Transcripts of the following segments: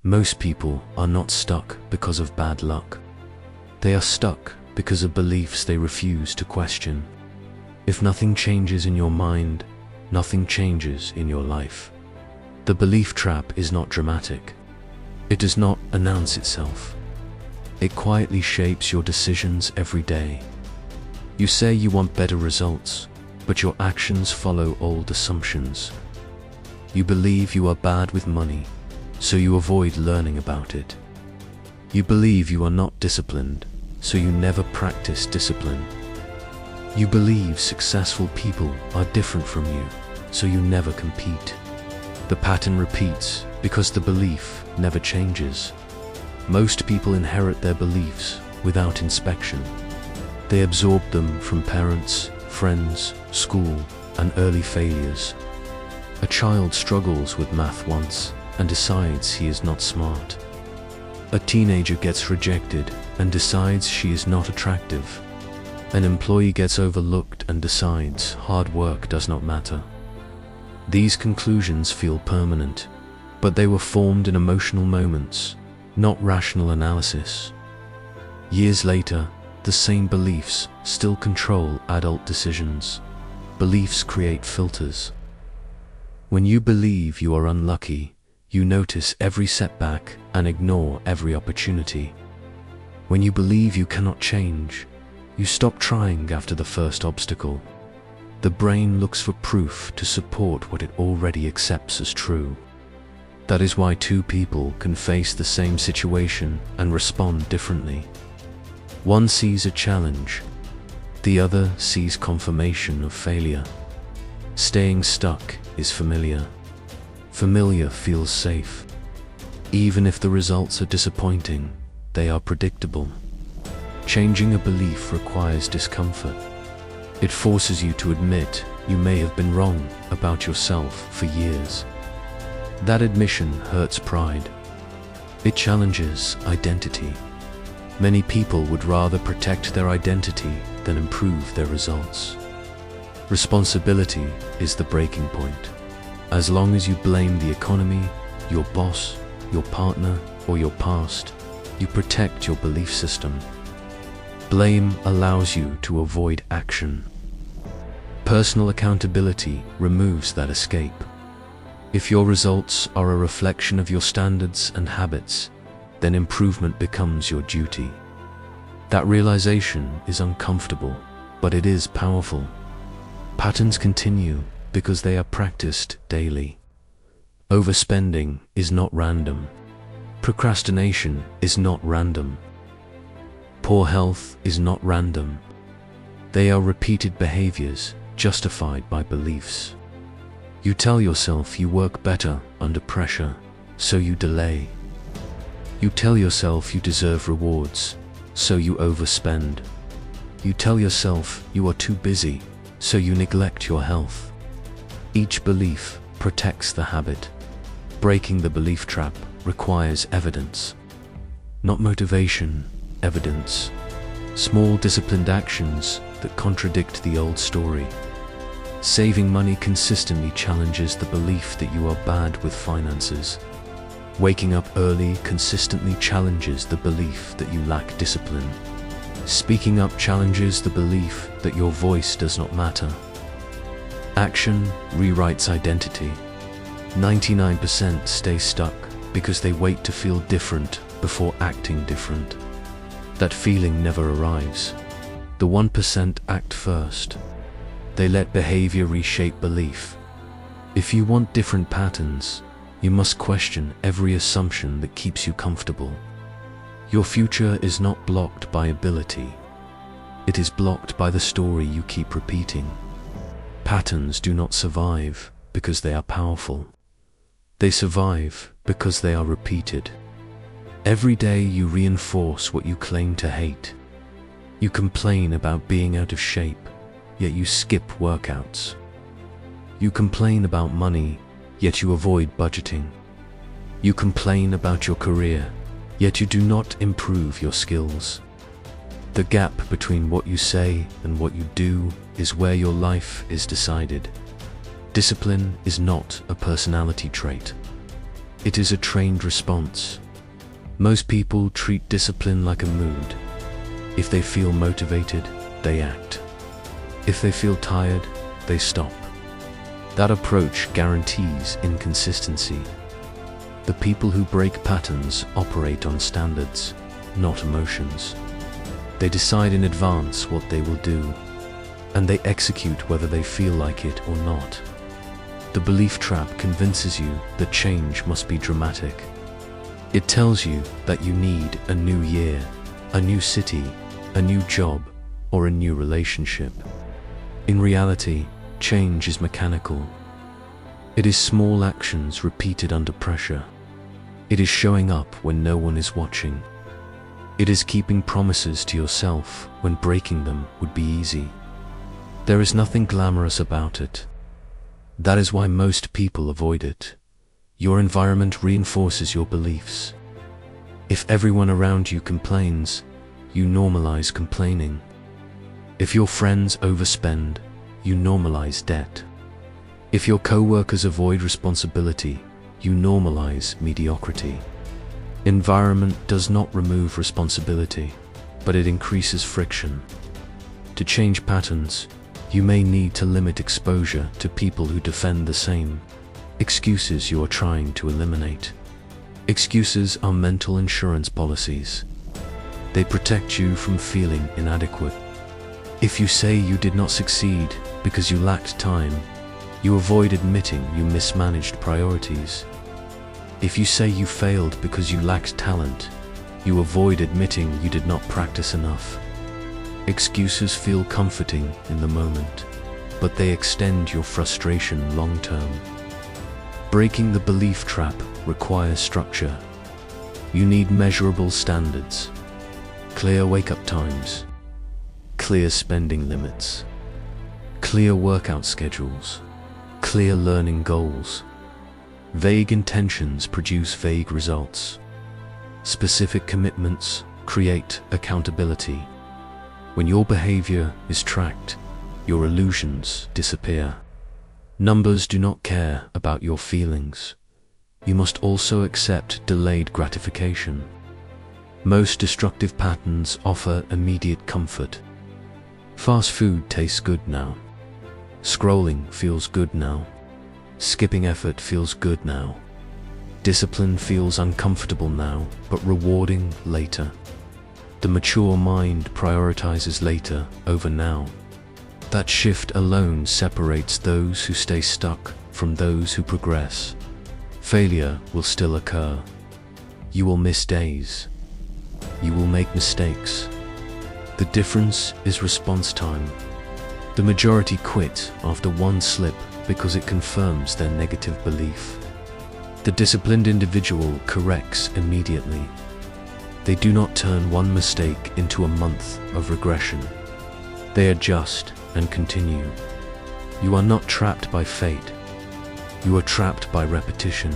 Most people are not stuck because of bad luck. They are stuck because of beliefs they refuse to question. If nothing changes in your mind, nothing changes in your life. The belief trap is not dramatic. It does not announce itself. It quietly shapes your decisions every day. You say you want better results, but your actions follow old assumptions. You believe you are bad with money, so you avoid learning about it. You believe you are not disciplined, so you never practice discipline. You believe successful people are different from you, so you never compete. The pattern repeats because the belief never changes. Most people inherit their beliefs without inspection. They absorb them from parents, friends, school, and early failures. A child struggles with math once and decides he is not smart. A teenager gets rejected and decides she is not attractive. An employee gets overlooked and decides hard work does not matter. These conclusions feel permanent, but they were formed in emotional moments, not rational analysis. Years later, the same beliefs still control adult decisions. Beliefs create filters. When you believe you are unlucky, you notice every setback and ignore every opportunity. When you believe you cannot change, you stop trying after the first obstacle. The brain looks for proof to support what it already accepts as true. That is why two people can face the same situation and respond differently. One sees a challenge, the other sees confirmation of failure. Staying stuck is familiar. Familiar feels safe. Even if the results are disappointing, they are predictable. Changing a belief requires discomfort. It forces you to admit you may have been wrong about yourself for years. That admission hurts pride. It challenges identity. Many people would rather protect their identity than improve their results. Responsibility is the breaking point. As long as you blame the economy, your boss, your partner, or your past, you protect your belief system. Blame allows you to avoid action. Personal accountability removes that escape. If your results are a reflection of your standards and habits, then improvement becomes your duty. That realization is uncomfortable, but it is powerful. Patterns continue because they are practiced daily. Overspending is not random. Procrastination is not random. Poor health is not random. They are repeated behaviors justified by beliefs. You tell yourself you work better under pressure, so you delay. You tell yourself you deserve rewards, so you overspend. You tell yourself you are too busy, so you neglect your health. Each belief protects the habit. Breaking the belief trap requires evidence. Not motivation, evidence. Small disciplined actions that contradict the old story. Saving money consistently challenges the belief that you are bad with finances. Waking up early consistently challenges the belief that you lack discipline. Speaking up challenges the belief that your voice does not matter. Action rewrites identity. 99% stay stuck because they wait to feel different before acting different. That feeling never arrives. The 1% act first. They let behavior reshape belief. If you want different patterns, you must question every assumption that keeps you comfortable. Your future is not blocked by ability. It is blocked by the story you keep repeating. Patterns do not survive because they are powerful. They survive because they are repeated. Every day you reinforce what you claim to hate. You complain about being out of shape, yet you skip workouts. You complain about money, yet you avoid budgeting. You complain about your career, yet you do not improve your skills. The gap between what you say and what you do is where your life is decided. Discipline is not a personality trait. It is a trained response. Most people treat discipline like a mood. If they feel motivated, they act. If they feel tired, they stop. That approach guarantees inconsistency. The people who break patterns operate on standards, not emotions. They decide in advance what they will do, and they execute whether they feel like it or not. The belief trap convinces you that change must be dramatic. It tells you that you need a new year, a new city, a new job, or a new relationship. In reality, change is mechanical. It is small actions repeated under pressure. It is showing up when no one is watching. It is keeping promises to yourself when breaking them would be easy. There is nothing glamorous about it. That is why most people avoid it. Your environment reinforces your beliefs. If everyone around you complains, you normalize complaining. If your friends overspend, you normalize debt. If your co-workers avoid responsibility, you normalize mediocrity. Environment does not remove responsibility, but it increases friction. To change patterns, you may need to limit exposure to people who defend the same excuses you are trying to eliminate. Excuses are mental insurance policies. They protect you from feeling inadequate. If you say you did not succeed because you lacked time, you avoid admitting you mismanaged priorities. If you say you failed because you lacked talent, you avoid admitting you did not practice enough. Excuses feel comforting in the moment, but they extend your frustration long term. Breaking the belief trap requires structure. You need measurable standards, clear wake-up times, clear spending limits, clear workout schedules, clear learning goals. Vague intentions produce vague results. Specific commitments create accountability. When your behavior is tracked, your illusions disappear. Numbers do not care about your feelings. You must also accept delayed gratification. Most destructive patterns offer immediate comfort. Fast food tastes good now. Scrolling feels good now. Skipping effort feels good now. Discipline feels uncomfortable now, but rewarding later. The mature mind prioritizes later over now. That shift alone separates those who stay stuck from those who progress. Failure will still occur. You will miss days. You will make mistakes. The difference is response time. The majority quit after one slip because it confirms their negative belief. The disciplined individual corrects immediately. They do not turn one mistake into a month of regression. They adjust and continue. You are not trapped by fate. You are trapped by repetition.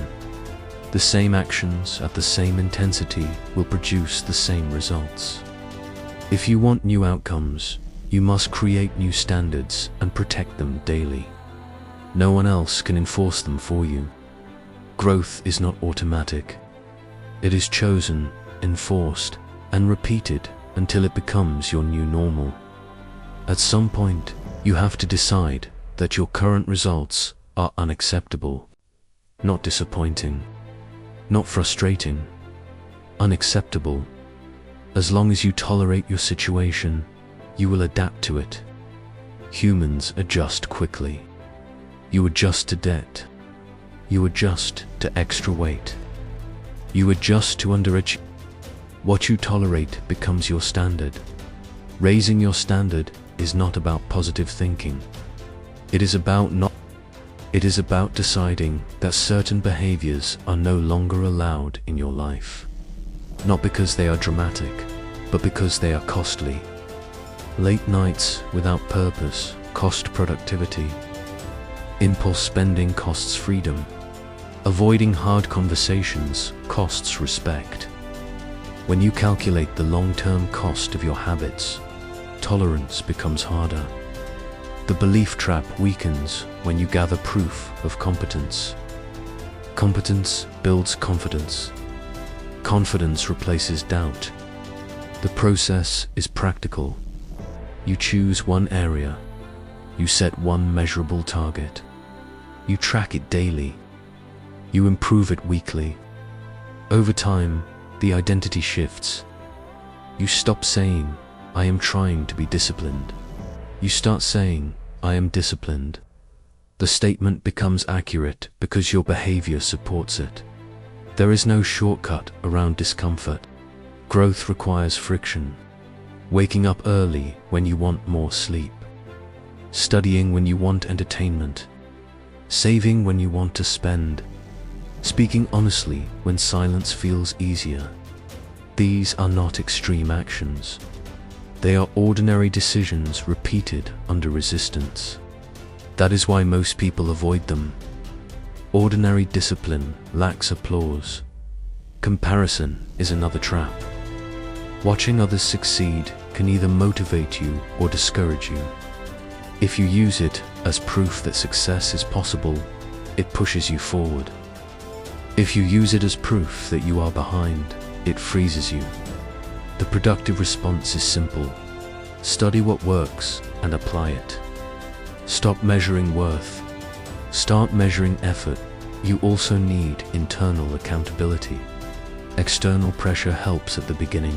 The same actions at the same intensity will produce the same results. If you want new outcomes, you must create new standards and protect them daily. No one else can enforce them for you. Growth is not automatic. It is chosen, enforced, and repeated until it becomes your new normal. At some point, you have to decide that your current results are unacceptable, not disappointing, not frustrating, unacceptable. As long as you tolerate your situation, you will adapt to it. Humans adjust quickly. You adjust to debt. You adjust to extra weight. You adjust to underachievement. What you tolerate becomes your standard. Raising your standard is not about positive thinking. It is about deciding that certain behaviors are no longer allowed in your life. Not because they are dramatic, but because they are costly. Late nights without purpose cost productivity. Impulse spending costs freedom. Avoiding hard conversations costs respect. When you calculate the long-term cost of your habits, tolerance becomes harder. The belief trap weakens when you gather proof of competence. Competence builds confidence. Confidence replaces doubt. The process is practical. You choose one area. You set one measurable target. You track it daily. You improve it weekly. Over time, the identity shifts. You stop saying, "I am trying to be disciplined." You start saying, "I am disciplined." The statement becomes accurate because your behavior supports it. There is no shortcut around discomfort. Growth requires friction. Waking up early when you want more sleep. Studying when you want entertainment. Saving when you want to spend. Speaking honestly when silence feels easier. These are not extreme actions. They are ordinary decisions repeated under resistance. That is why most people avoid them. Ordinary discipline lacks applause. Comparison is another trap. Watching others succeed can either motivate you or discourage you. If you use it as proof that success is possible, it pushes you forward. If you use it as proof that you are behind, it freezes you. The productive response is simple. Study what works and apply it. Stop measuring worth. Start measuring effort. You also need internal accountability. External pressure helps at the beginning,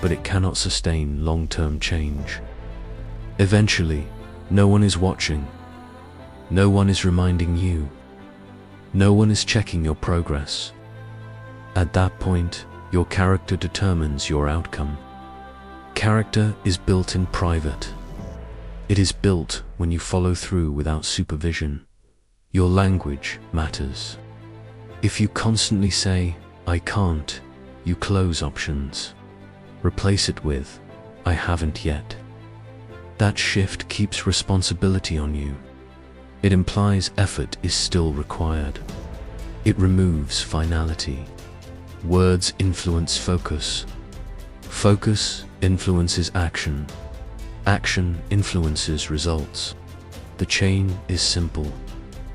but it cannot sustain long-term change. Eventually, no one is watching. No one is reminding you. No one is checking your progress. At that point, your character determines your outcome. Character is built in private. It is built when you follow through without supervision. Your language matters. If you constantly say, "I can't," you close options. Replace it with, "I haven't yet." That shift keeps responsibility on you. It implies effort is still required. It removes finality. Words influence focus. Focus influences action. Action influences results. The chain is simple.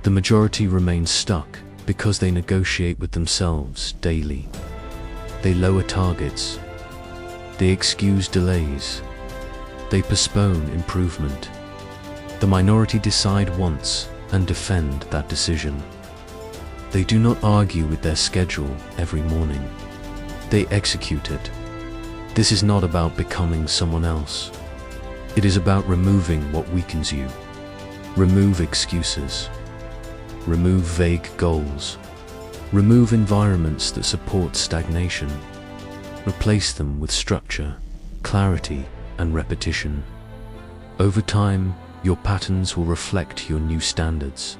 The majority remain stuck because they negotiate with themselves daily. They lower targets. They excuse delays. They postpone improvement. The minority decide once and defend that decision. They do not argue with their schedule every morning. They execute it. This is not about becoming someone else. It is about removing what weakens you. Remove excuses. Remove vague goals. Remove environments that support stagnation. Replace them with structure, clarity, and repetition. Over time, your patterns will reflect your new standards.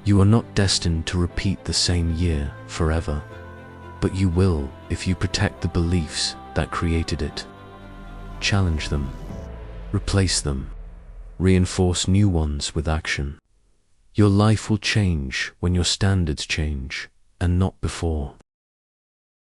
You are not destined to repeat the same year forever, but you will if you protect the beliefs that created it. Challenge them. Replace them. Reinforce new ones with action. Your life will change when your standards change, and not before.